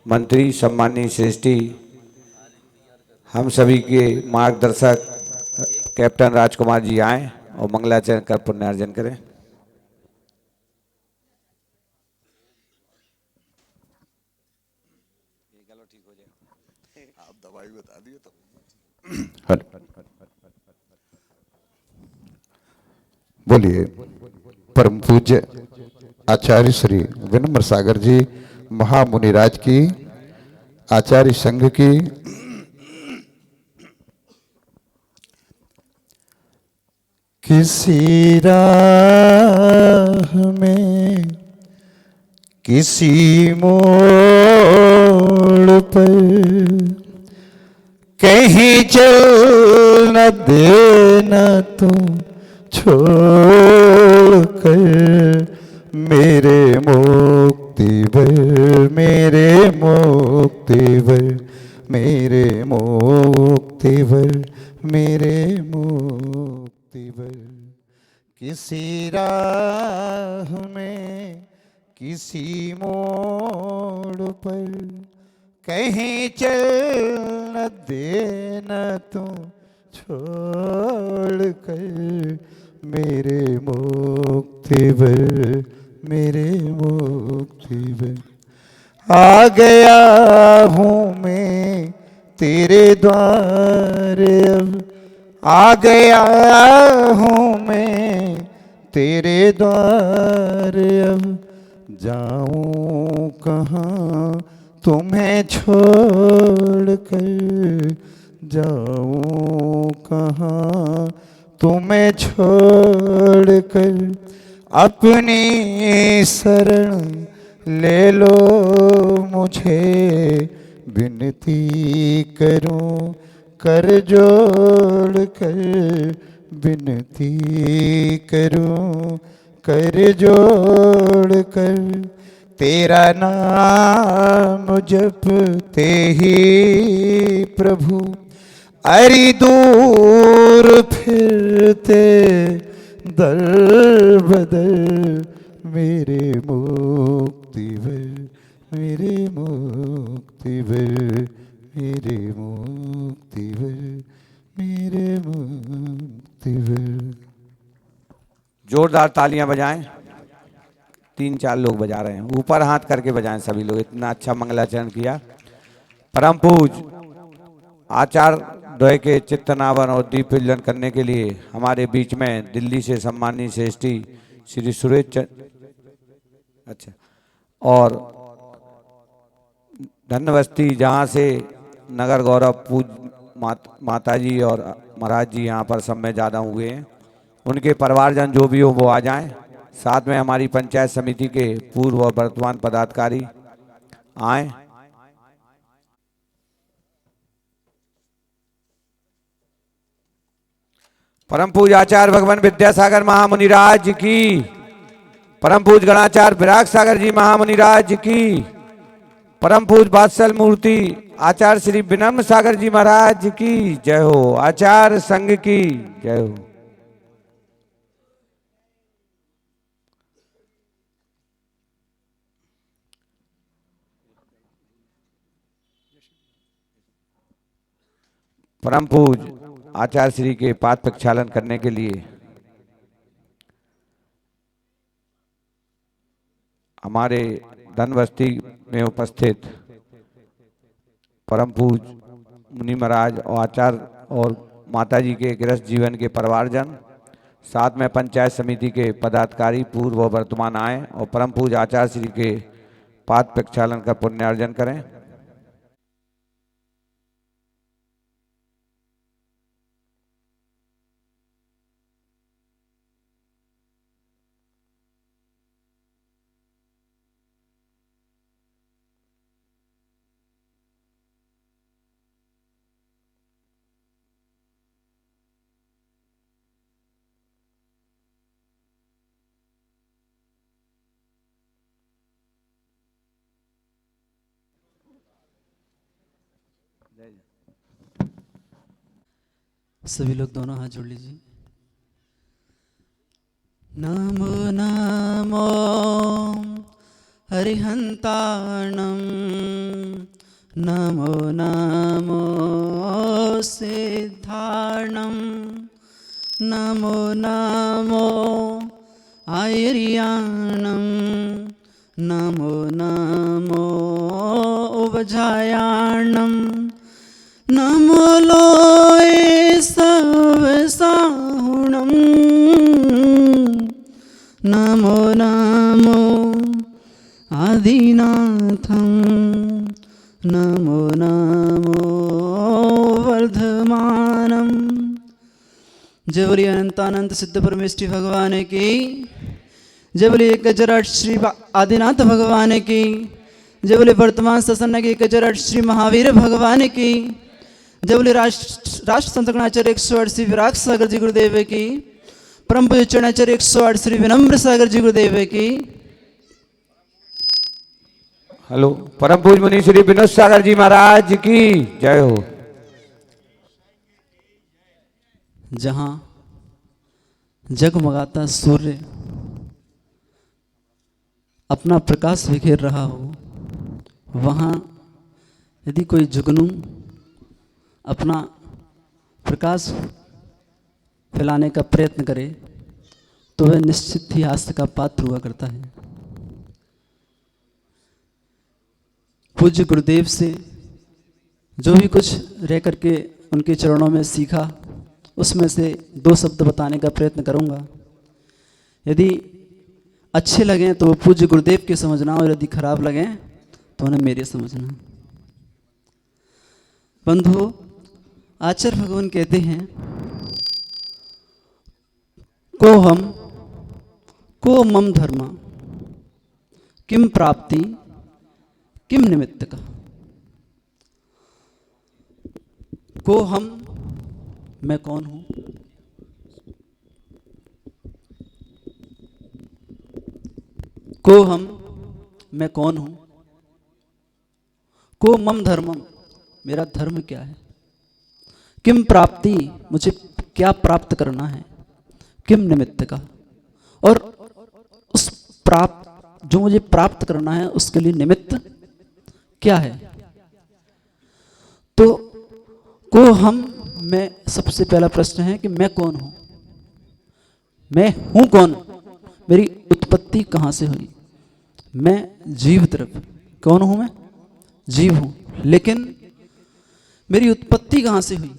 मंत्री सम्माननीय श्रेष्ठी, हम सभी के मार्गदर्शक कैप्टन राजकुमार जी आए और मंगलाचरण कर पुण्यार्जन करें। आप दवाई बता दिए तो बोलिए। परम पूज्य आचार्य श्री विनम्र सागर जी महामुनिराज की, आचार्य संघ की, किसी राह में किसी मोड़ पर कहीं चल न देना तुम छोड़ कर, मेरे मुक्ति वर, मेरे मुक्ति वर, मेरे मुक्ति वर, मेरे मुक्ति वर। किसी राह में किसी मोड़ पर कहीं चल न देना तुम छोड़ कर, मेरे मुक्ति वर, मेरे मुक्ति वर। आ गया हूँ मैं तेरे द्वार अब, आ गया हूँ मैं तेरे द्वार अब, जाऊँ कहाँ तुम्हें छोड़ कर, जाऊँ कहाँ तुम्हें छोड़ कर, अपनी शरण ले लो मुझे, विनती करूं कर जोड़ कर, विनती करूं कर जोड़ कर, तेरा नाम जपते ही प्रभु अरि दूर फिरते दर बदर, मेरे मुक्ति वर, मेरे मुक्ति वर, मेरे मुक्ति वर, मेरे मुक्ति वर। जोरदार तालियां बजाएं। 3-4 लोग बजा रहे हैं, ऊपर हाथ करके बजाएं सभी लोग। इतना अच्छा मंगलाचरण किया। परम पूज आचार्य द्वय के चित्तनावन और दीप प्रज्वलन करने के लिए हमारे बीच में दिल्ली से सम्माननीय श्रेष्ठी श्री सुरेश अच्छा और धन्यवस्ती, जहाँ से नगर गौरव पूज माताजी और महाराज जी यहाँ पर सब में ज़्यादा हुए हैं, उनके परिवारजन जो भी हो वो आ जाएं। साथ में हमारी पंचायत समिति के पूर्व और वर्तमान पदाधिकारी आए। परम पूज आचार्य भगवान विद्यासागर महामुनिराज की, परम पूज गणाचार्य विराग सागर जी महामुनिराज की, परम पूज बात्सल मूर्ति आचार्य श्री विनम्र सागर जी महाराज की जय हो। आचार्य संघ की जय हो। परम पूज आचार्य श्री के पाद प्रक्षालन करने के लिए हमारे धनबस्ती में उपस्थित परम पूज मुनि महाराज और आचार्य और माताजी के गृहस्थ जीवन के परिवारजन, साथ में पंचायत समिति के पदाधिकारी पूर्व और वर्तमान आए और परम पूज आचार्य श्री के पाद प्रक्षालन का पुण्यार्जन करें। सभी लोग दोनों हाथ जोड़ लीजिए। नमो नमो हरिहन्ताणं नमो नमो सिद्धाणं नमो नमो आयर्याणं नमो नमो उपजायाणं नमो लोये सवसाहुणं नमो नमो आदिनाथं नमो नमो वर्धमानं। जय बोलिए अनंतानंत सिद्ध परमेष्ठी भगवान की, जय बोलिए गजराट श्री आदिनाथ भगवान की, जय बोलिए वर्तमान सत्संग के गजराट श्री महावीर भगवान की, जय बोलिए राष्ट्र संतकणाचार्य 108 श्री विराग सागर जी गुरुदेव की, परम पूज्य चरणाचार्य 108 श्री विनम्र सागर जी गुरुदेव की। हेलो, परम पूज्य मुनि श्री विनोद सागर जी महाराज की जय हो। जहाँ जगमगाता सूर्य अपना प्रकाश बिखेर रहा हो, वहाँ यदि कोई जुगनू अपना प्रकाश फैलाने का प्रयत्न करे तो वह निश्चित ही हास्य का पात्र हुआ करता है। पूज्य गुरुदेव से जो भी कुछ रह करके उनके चरणों में सीखा, उसमें से 2 शब्द बताने का प्रयत्न करूंगा। यदि अच्छे लगें तो पूज्य गुरुदेव के समझना, और यदि खराब लगें तो उन्हें मेरे समझना। बंधु, आचार्य भगवान कहते हैं, को हम को मम धर्म किम प्राप्ति किम निमित्त का। को हम, मैं कौन हूं, को हम, मैं कौन हूं, को मम धर्मम, मेरा धर्म क्या है, किम प्राप्ति, मुझे क्या प्राप्त करना है, किम निमित्त का, और उस प्राप्त जो मुझे प्राप्त करना है उसके लिए निमित्त क्या है। तो को हम में सबसे पहला प्रश्न है कि मैं कौन हूं, मैं हूं कौन, मेरी उत्पत्ति कहां से हुई। मैं जीव द्रव्य, कौन हूं मैं, जीव हूं, लेकिन मेरी उत्पत्ति कहां से हुई,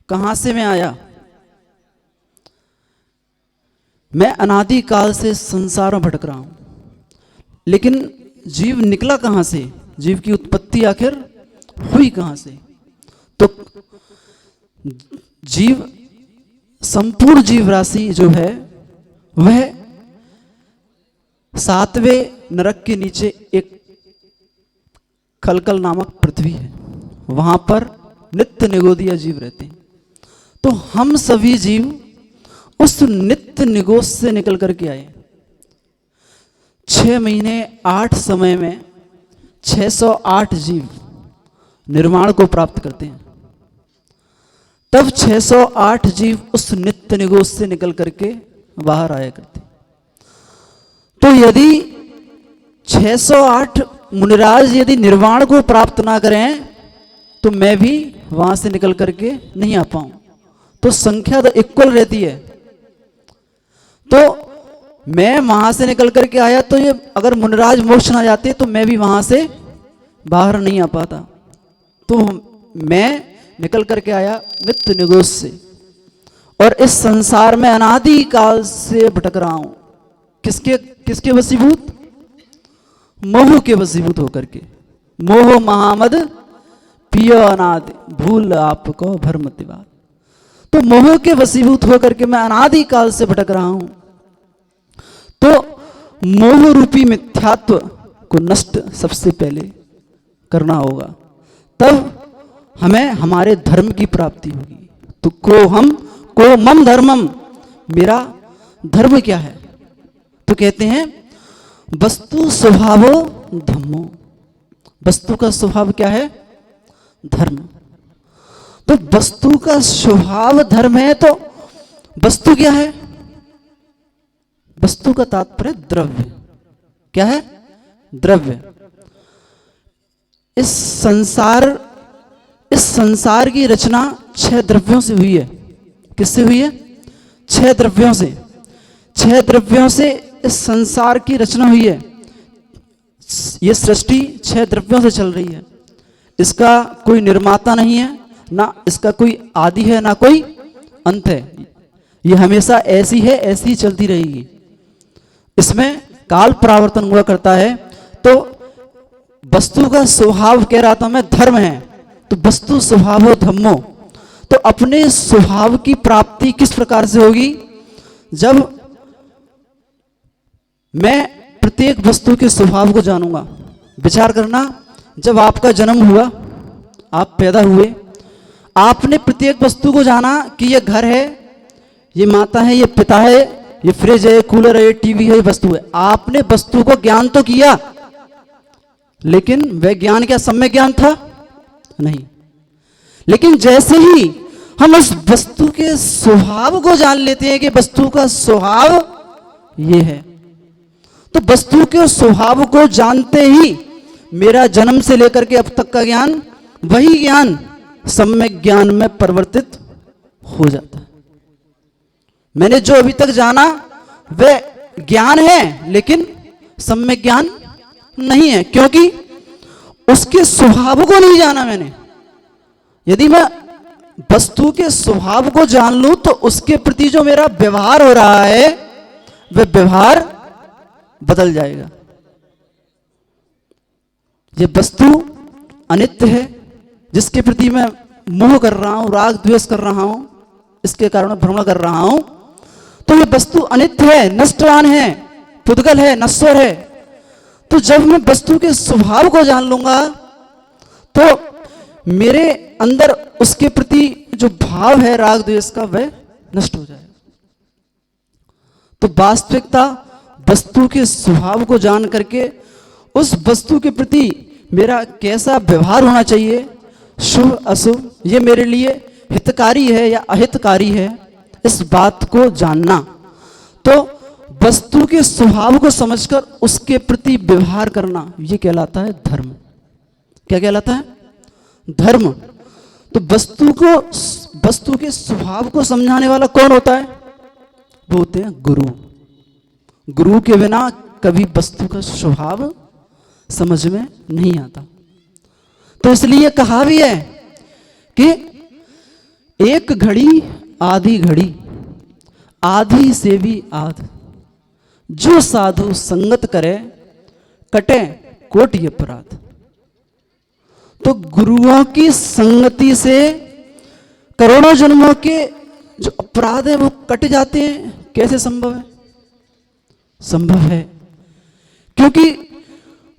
कहां से मैं आया। मैं अनादि काल से संसार में भटक रहा हूं, लेकिन जीव निकला कहां से, जीव की उत्पत्ति आखिर हुई कहां से। तो जीव, संपूर्ण जीव राशि जो है वह 7वें नरक के नीचे एक खलकल नामक पृथ्वी है, वहां पर नित्य निगोदिया जीव रहते हैं। तो हम सभी जीव उस नित्य निगोद से निकल करके आए। 6 महीने 8 समय में 608 जीव निर्माण को प्राप्त करते हैं। तब 608 जीव उस नित्य निगोद से निकल करके बाहर आया करते। तो यदि 608 मुनिराज यदि निर्वाण को प्राप्त ना करें तो मैं भी वहां से निकल करके नहीं आ पाऊं। तो संख्या तो इक्वल रहती है। तो मैं वहां से निकल करके आया, तो ये अगर मुनिराज मोक्ष ना जाते तो मैं भी वहां से बाहर नहीं आ पाता। तो मैं निकल करके आया नित्य निगोद से, और इस संसार में अनादि काल से भटक रहा हूं। किसके वशीभूत, मोह के वशीभूत होकर के। मोह महामद पियो अनादि, भूल आपको भरमति बात। तो मोह के वशीभूत होकर के मैं अनादि काल से भटक रहा हूं। तो मोह रूपी मिथ्यात्व को नष्ट सबसे पहले करना होगा, तब हमें हमारे धर्म की प्राप्ति होगी। तो को हम, को मम धर्मम, मेरा धर्म क्या है। तो कहते हैं वस्तु स्वभावो धम्मो, वस्तु का स्वभाव क्या है, धर्म। तो वस्तु का स्वभाव धर्म है, तो वस्तु क्या है, वस्तु का तात्पर्य द्रव्य। क्या है? द्रव्य। इस संसार की रचना 6 द्रव्यों से हुई है। किससे हुई है? 6 द्रव्यों से। 6 द्रव्यों से इस संसार की रचना हुई है। ये सृष्टि 6 द्रव्यों से चल रही है। इसका कोई निर्माता नहीं है, ना इसका कोई आदि है, ना कोई अंत है। ये हमेशा ऐसी है, ऐसी ही चलती रहेगी। इसमें काल परावर्तन हुआ करता है। तो वस्तु का स्वभाव, कह रहा था मैं, धर्म है। तो वस्तु स्वभावो धम्मो, तो अपने स्वभाव की प्राप्ति किस प्रकार से होगी? जब मैं प्रत्येक वस्तु के स्वभाव को जानूंगा। विचार करना, जब आपका जन्म हुआ, आप पैदा हुए, आपने प्रत्येक वस्तु को जाना कि ये घर है, ये माता है, ये पिता है, ये फ्रिज है, कूलर है, ये टीवी है, ये वस्तु है। आपने वस्तु को ज्ञान तो किया, लेकिन वह ज्ञान क्या सम्यक ज्ञान था? नहीं। लेकिन जैसे ही हम उस वस्तु के स्वभाव को जान लेते हैं कि वस्तु का स्वभाव ये है, तो वस्तु के स्वभाव को जानते ही मेरा जन्म से लेकर के अब तक का ज्ञान, वही ज्ञान सम्यक ज्ञान में परिवर्तित हो जाता है। मैंने जो अभी तक जाना वह ज्ञान है, लेकिन सम्यक ज्ञान नहीं है, क्योंकि उसके स्वभाव को नहीं जाना मैंने। यदि मैं वस्तु के स्वभाव को जान लूं तो उसके प्रति जो मेरा व्यवहार हो रहा है वह व्यवहार बदल जाएगा। ये वस्तु अनित्य है, जिसके प्रति मैं मोह कर रहा हूं, राग द्वेष कर रहा हूं, इसके कारण भ्रमण कर रहा हूं, तो ये वस्तु अनित्य है, नष्टवान है, पुद्गल है, नश्वर है। तो जब मैं वस्तु के स्वभाव को जान लूंगा तो मेरे अंदर उसके प्रति जो भाव है राग द्वेष का, वह नष्ट हो जाएगा। तो वास्तविकता वस्तु के स्वभाव को जान करके उस वस्तु के प्रति मेरा कैसा व्यवहार होना चाहिए, शुभ अशुभ, ये मेरे लिए हितकारी है या अहितकारी है, इस बात को जानना। तो वस्तु के स्वभाव को समझकर उसके प्रति व्यवहार करना, ये कहलाता है धर्म। क्या कहलाता है? धर्म। तो वस्तु के स्वभाव को समझाने वाला कौन होता है? वो होते हैं गुरु। गुरु के बिना कभी वस्तु का स्वभाव समझ में नहीं आता। तो इसलिए कहा भी है कि एक घड़ी आधी घड़ी, आधी से भी आध, जो साधु संगत करे कटे कोटि अपराध। तो गुरुओं की संगति से करोड़ों जन्मों के जो अपराध है वो कट जाते हैं। कैसे संभव है? संभव है क्योंकि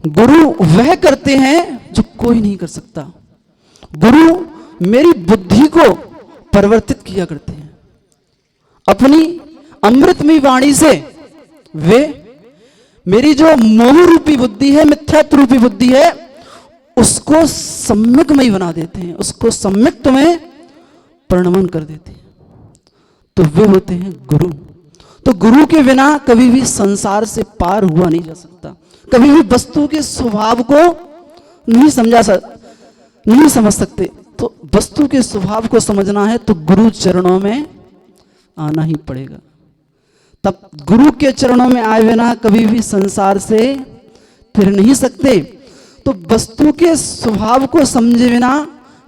गुरु वह करते हैं जो कोई नहीं कर सकता। गुरु मेरी बुद्धि को परिवर्तित किया करते हैं। अपनी अमृतमयी वाणी से वे मेरी जो मोह रूपी बुद्धि है, मिथ्यात्व रूपी बुद्धि है, उसको सम्यकमयी बना देते हैं, उसको सम्यक्त में परिणमन कर देते हैं। तो वे होते हैं गुरु। तो गुरु के बिना कभी भी संसार से पार हुआ नहीं जा सकता। कभी भी वस्तु के स्वभाव को नहीं समझ सकते। तो वस्तु के स्वभाव को समझना है तो गुरु चरणों में आना ही पड़ेगा। तब गुरु के चरणों में आए बिना कभी भी संसार से फिर नहीं सकते। तो वस्तु के स्वभाव को समझे बिना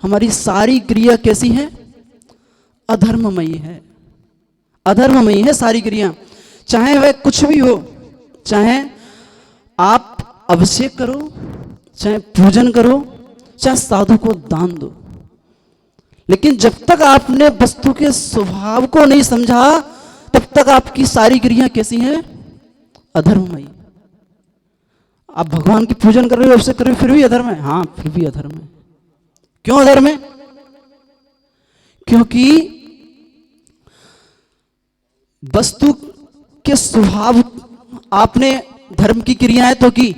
हमारी सारी क्रिया कैसी है? अधर्ममयी है। अधर्ममयी है सारी क्रिया, चाहे वह कुछ भी हो। चाहे आप अभिषेक करो, चाहे पूजन करो, चाहे साधु को दान दो, लेकिन जब तक आपने वस्तु के स्वभाव को नहीं समझा तब तक आपकी सारी क्रिया कैसी हैं? अधर्ममयी। आप भगवान की पूजन कर रहे हो, अभिषेक कर रहे हो, फिर भी अधर्म है। हाँ, फिर भी अधर्म है। क्यों अधर्म है? क्योंकि वस्तु के स्वभाव, आपने धर्म की क्रियाएं तो की,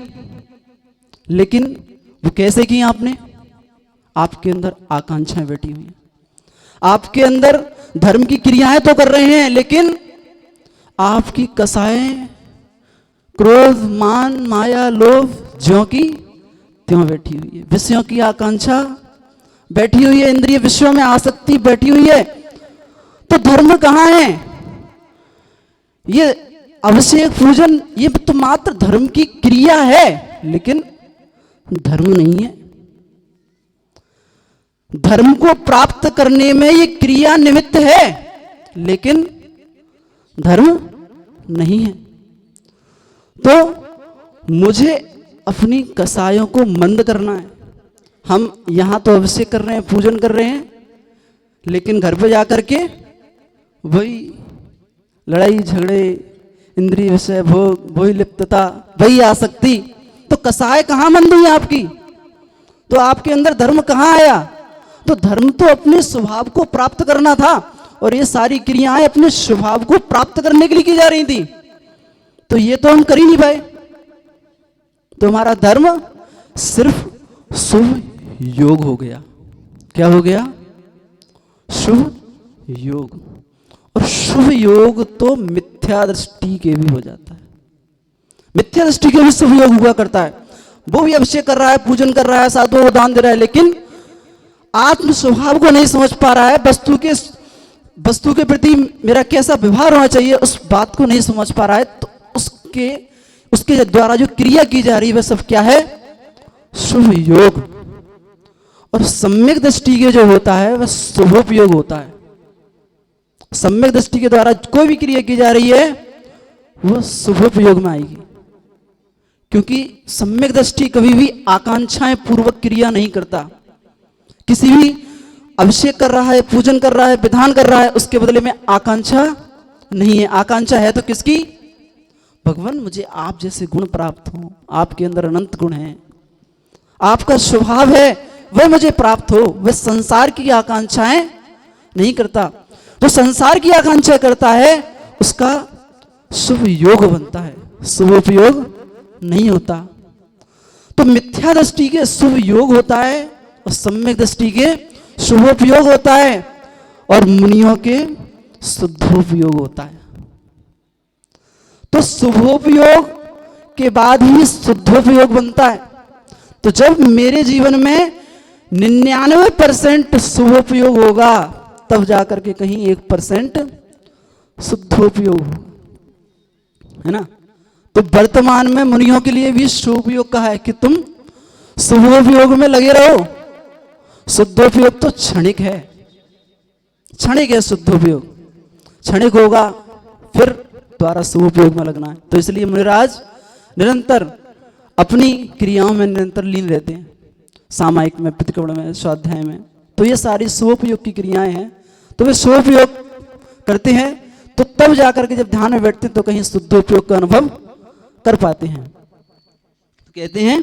लेकिन वो कैसे की आपने? आपके अंदर आकांक्षाएं बैठी हुई हैं। आपके अंदर धर्म की क्रियाएं तो कर रहे हैं, लेकिन आपकी कसाएं क्रोध, मान, माया, लोभ ज्यों की त्यों बैठी हुई है। विषयों की आकांक्षा बैठी हुई है, इंद्रिय विषयों में आसक्ति बैठी हुई है। तो धर्म कहाँ है? ये अभिषेक पूजन ये तो मात्र धर्म की क्रिया है, लेकिन धर्म नहीं है। धर्म को प्राप्त करने में ये क्रिया निमित्त है, लेकिन धर्म नहीं है। तो मुझे अपनी कसायों को मंद करना है। हम यहां तो अभिषेक कर रहे हैं, पूजन कर रहे हैं, लेकिन घर पे जाकर के वही लड़ाई झगड़े, इंद्रिय विषय भोग, वही लिप्तता, वही आसक्ति। तो कसाय कहां मंद हुई आपकी? तो आपके अंदर धर्म कहां आया? तो धर्म तो अपने स्वभाव को प्राप्त करना था, और ये सारी क्रियाएं अपने स्वभाव को प्राप्त करने के लिए की जा रही थी। तो ये तो हम कर ही नहीं पाए। तो हमारा धर्म सिर्फ शुभ योग हो गया। क्या हो गया? शुभ योग। और शुभ योग तो मिथ्या दृष्टि के भी हो जाता है। मिथ्या दृष्टि के भी शुभ योग हुआ करता है। वो भी अभिषेक कर रहा है, पूजन कर रहा है, साधुओं को दान दे रहा है, लेकिन आत्म स्वभाव को नहीं समझ पा रहा है। वस्तु के प्रति मेरा कैसा व्यवहार होना चाहिए, उस बात को नहीं समझ पा रहा है। तो उसके द्वारा जो क्रिया की जा रही है वह सब क्या है? शुभ योग। और सम्यक दृष्टि के जो होता है वह शुभोपयोग होता है। सम्यक दृष्टि के द्वारा कोई भी क्रिया की जा रही है वह शुभोपयोग में आएगी, क्योंकि सम्यक दृष्टि कभी भी आकांक्षाएं पूर्वक क्रिया नहीं करता। किसी भी अभिषेक कर रहा है, पूजन कर रहा है, विधान कर रहा है, उसके बदले में आकांक्षा नहीं है। आकांक्षा है तो किसकी? भगवान मुझे आप जैसे गुण प्राप्त हो, आपके अंदर अनंत गुण हैं, आपका स्वभाव है वह मुझे प्राप्त हो। वह संसार की आकांक्षाएं नहीं करता। जो संसार की आकांक्षा करता है उसका शुभ योग बनता है, शुभोपयोग नहीं होता। तो मिथ्या दृष्टि के शुभ योग होता है और सम्यक दृष्टि के शुभोपयोग होता है, और मुनियों के शुद्धोपयोग होता है। तो शुभोपयोग के बाद ही शुद्धोपयोग बनता है। तो जब मेरे जीवन में 99% शुभोपयोग होगा, तब जाकर के कहीं 1% शुद्धोपयोग होगा, है ना। तो वर्तमान में मुनियों के लिए भी शुभोपयोग कहा है कि तुम शुभोपयोग में लगे रहो। शुद्धोपयोग तो क्षणिक है, क्षणिक है शुद्धोपयोग, क्षणिक होगा, फिर द्वारा शुभोपयोग में लगना है। तो इसलिए मुनिराज निरंतर अपनी क्रियाओं में निरंतर लीन रहते हैं, सामायिक में, प्रतिक्रमण में, स्वाध्याय में। तो ये सारी शुभोपयोग की क्रियाएं हैं। तो वे शुभोपयोग करते हैं, तो तब जाकर के जब ध्यान में बैठते हैं तो कहीं शुद्धोपयोग का अनुभव कर पाते हैं। कहते हैं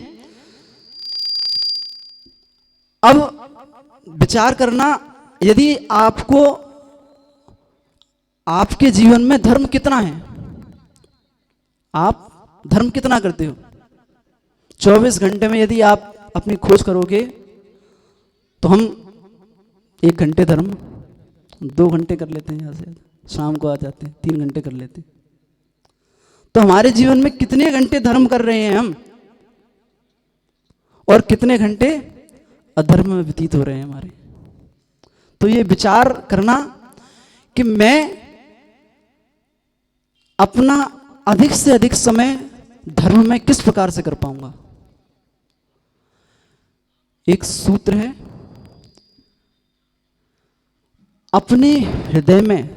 अब विचार करना, यदि आपको आपके जीवन में धर्म कितना है, आप धर्म कितना करते हो? 24 घंटे में यदि आप अपनी खोज करोगे तो हम 1 घंटे धर्म, 2 घंटे कर लेते हैं, यहाँ से शाम को आ जाते हैं, 3 घंटे कर लेते हैं। तो हमारे जीवन में कितने घंटे धर्म कर रहे हैं हम, और कितने घंटे अधर्म में व्यतीत हो रहे हैं हमारे? तो ये विचार करना कि मैं अपना अधिक से अधिक समय धर्म में किस प्रकार से कर पाऊंगा। एक सूत्र है, अपने हृदय में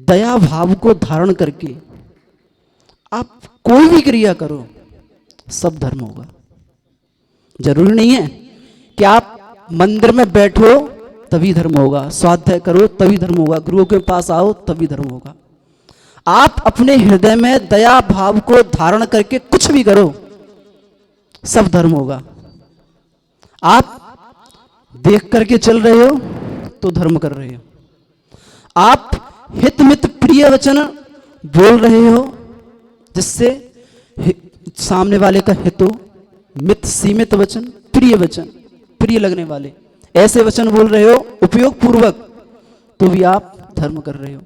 दया भाव को धारण करके आप कोई भी क्रिया करो, सब धर्म होगा। जरूरी नहीं है कि आप मंदिर में बैठो तभी धर्म होगा, स्वाध्याय करो तभी धर्म होगा, गुरुओं के पास आओ तभी धर्म होगा। आप अपने हृदय में दया भाव को धारण करके कुछ भी करो, सब धर्म होगा। आप देख करके चल रहे हो तो धर्म कर रहे हो। आप हित मित प्रिय वचन बोल रहे हो जिससे सामने वाले का हित हो, मित सीमित वचन, प्रिय वचन, प्रिय लगने वाले ऐसे वचन बोल रहे हो उपयोग पूर्वक, तो भी आप धर्म कर रहे हो।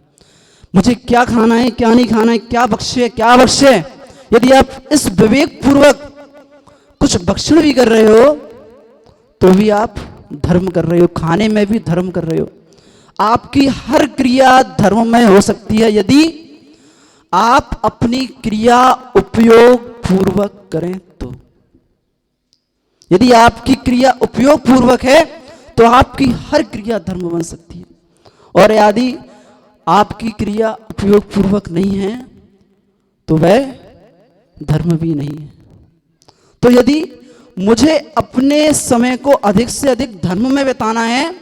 मुझे क्या खाना है, क्या नहीं खाना है, क्या बख्शे क्या बख्शे, यदि आप इस विवेक पूर्वक कुछ भक्षण भी कर रहे हो तो भी आप धर्म कर रहे हो, खाने में भी धर्म कर रहे हो। आपकी हर क्रिया धर्म में हो सकती है यदि आप अपनी क्रिया उपयोग पूर्वक करें तो। यदि आपकी क्रिया उपयोग पूर्वक है तो आपकी हर क्रिया धर्म बन सकती है, और यदि आपकी क्रिया उपयोग पूर्वक नहीं है तो वह धर्म भी नहीं है। तो यदि मुझे अपने समय को अधिक से अधिक धर्म में बिताना है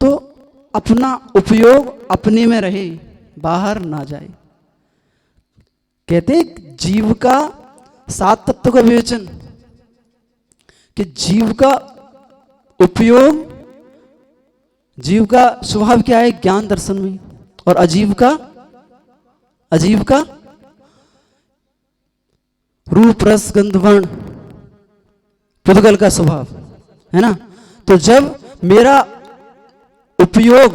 तो अपना उपयोग अपने में रहे, बाहर ना जाए। कहते जीव का 7 तत्व का विवेचन, कि जीव का उपयोग, जीव का स्वभाव क्या है, ज्ञान दर्शन में, और अजीव का रूप रस गंध वर्ण पुद्गल का स्वभाव है ना। तो जब मेरा उपयोग,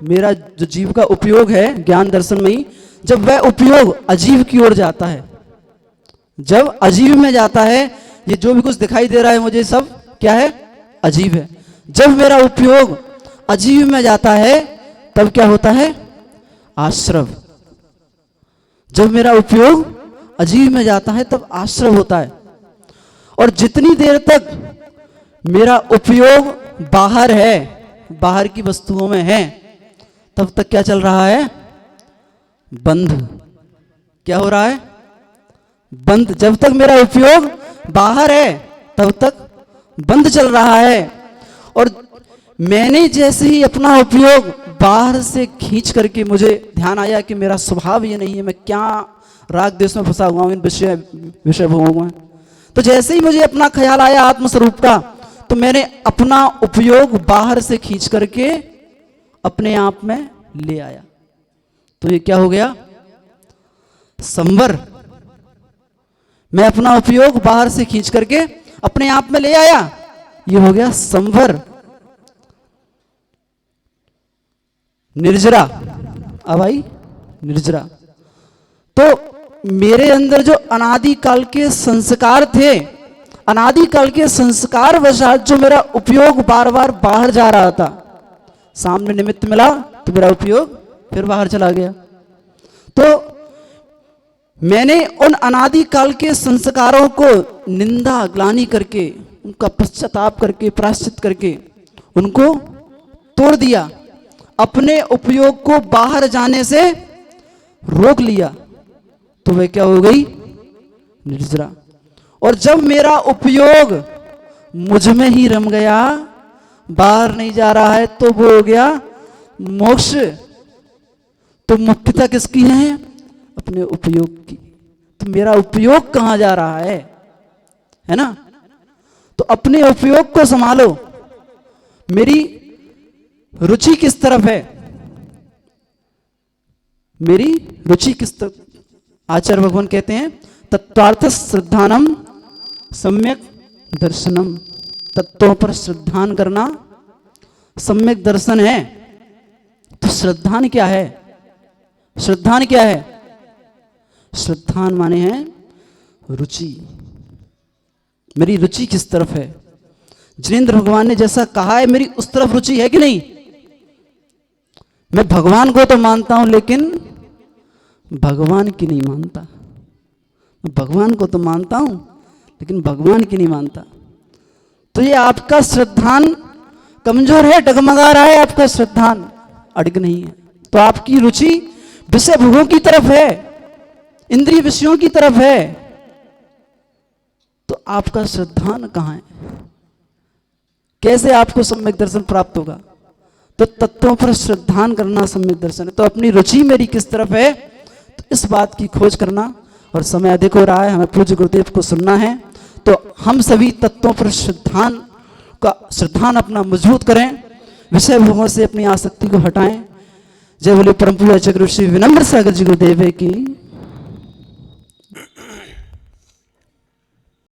मेरा जो जीव का उपयोग है ज्ञान दर्शन में ही, जब वह उपयोग अजीव की ओर जाता है, जब अजीव में जाता है, ये जो भी कुछ दिखाई दे रहा है मुझे सब क्या है, अजीव है। जब मेरा उपयोग अजीव में जाता है तब क्या होता है, आश्रव। जब मेरा उपयोग अजीव में जाता है तब आश्रव होता है। और जितनी देर तक मेरा उपयोग बाहर है, बाहर की वस्तुओं में है, तब तक क्या चल रहा है, बंध। क्या हो रहा है, बंध। जब तक मेरा उपयोग बाहर है तब तक बंध चल रहा है। और मैंने जैसे ही अपना उपयोग बाहर से खींच करके, मुझे ध्यान आया कि मेरा स्वभाव ये नहीं है, मैं क्या राग देश में फंसा हुआ हूं, इन विषय भोगों में। तो जैसे ही मुझे अपना ख्याल आया आत्मस्वरूप का, तो मैंने अपना उपयोग बाहर से खींच करके अपने आप में ले आया। तो ये क्या हो गया, संवर। मैं अपना उपयोग बाहर से खींच करके अपने आप में ले आया, ये हो गया संवर। निर्जरा, अब आई निर्जरा। तो मेरे अंदर जो अनादिकाल के संस्कार थे, अनादिकाल के संस्कार वशात जो मेरा उपयोग बार बार बाहर जा रहा था, सामने निमित्त मिला तो मेरा उपयोग फिर बाहर चला गया। तो मैंने उन अनादिकाल के संस्कारों को निंदा ग्लानि करके, उनका पश्चाताप करके, प्रायश्चित करके उनको तोड़ दिया, अपने उपयोग को बाहर जाने से रोक लिया। तो वह क्या हो गई, निर्जरा। और जब मेरा उपयोग मुझ में ही रम गया, बाहर नहीं जा रहा है, तो वो हो गया मोक्ष। तो मुक्तता किसकी है, अपने उपयोग की। तो मेरा उपयोग कहां जा रहा है ना। तो अपने उपयोग को संभालो। मेरी रुचि किस तरफ है, मेरी रुचि किस तरफ। आचार्य भगवान कहते हैं तत्वार्थ श्रद्धानम सम्यक दर्शनम। तत्वों पर श्रद्धान करना सम्यक दर्शन है। तो श्रद्धान क्या है, श्रद्धान क्या है, श्रद्धान माने हैं रुचि। मेरी रुचि किस तरफ है। जिनेंद्र भगवान ने जैसा कहा है, मेरी उस तरफ रुचि है कि नहीं। मैं भगवान को तो मानता हूं लेकिन भगवान की नहीं मानता। मैं भगवान को तो मानता हूं लेकिन भगवान की नहीं मानता। तो ये आपका श्रद्धान कमजोर है, डगमगा रहा है, आपका श्रद्धान अड़ग नहीं है। तो आपकी रुचि विषय भोगों की तरफ है, इंद्रिय विषयों की तरफ है। तो आपका श्रद्धान कहां है, कैसे आपको सम्यक दर्शन प्राप्त होगा। तो तत्वों पर श्रद्धान करना सम्यक दर्शन है। तो अपनी रुचि मेरी किस तरफ है, तो इस बात की खोज करना। और समय अधिक हो रहा है, हमें पूज्य गुरुदेव को सुनना है। तो हम सभी तत्वों पर श्रद्धान अपना मजबूत करें, विषय भोगों से अपनी आसक्ति को हटाएं। जय बोले परम पूज्य आचार्य गुरु श्री विनम्र सागर जी गुरुदेव की।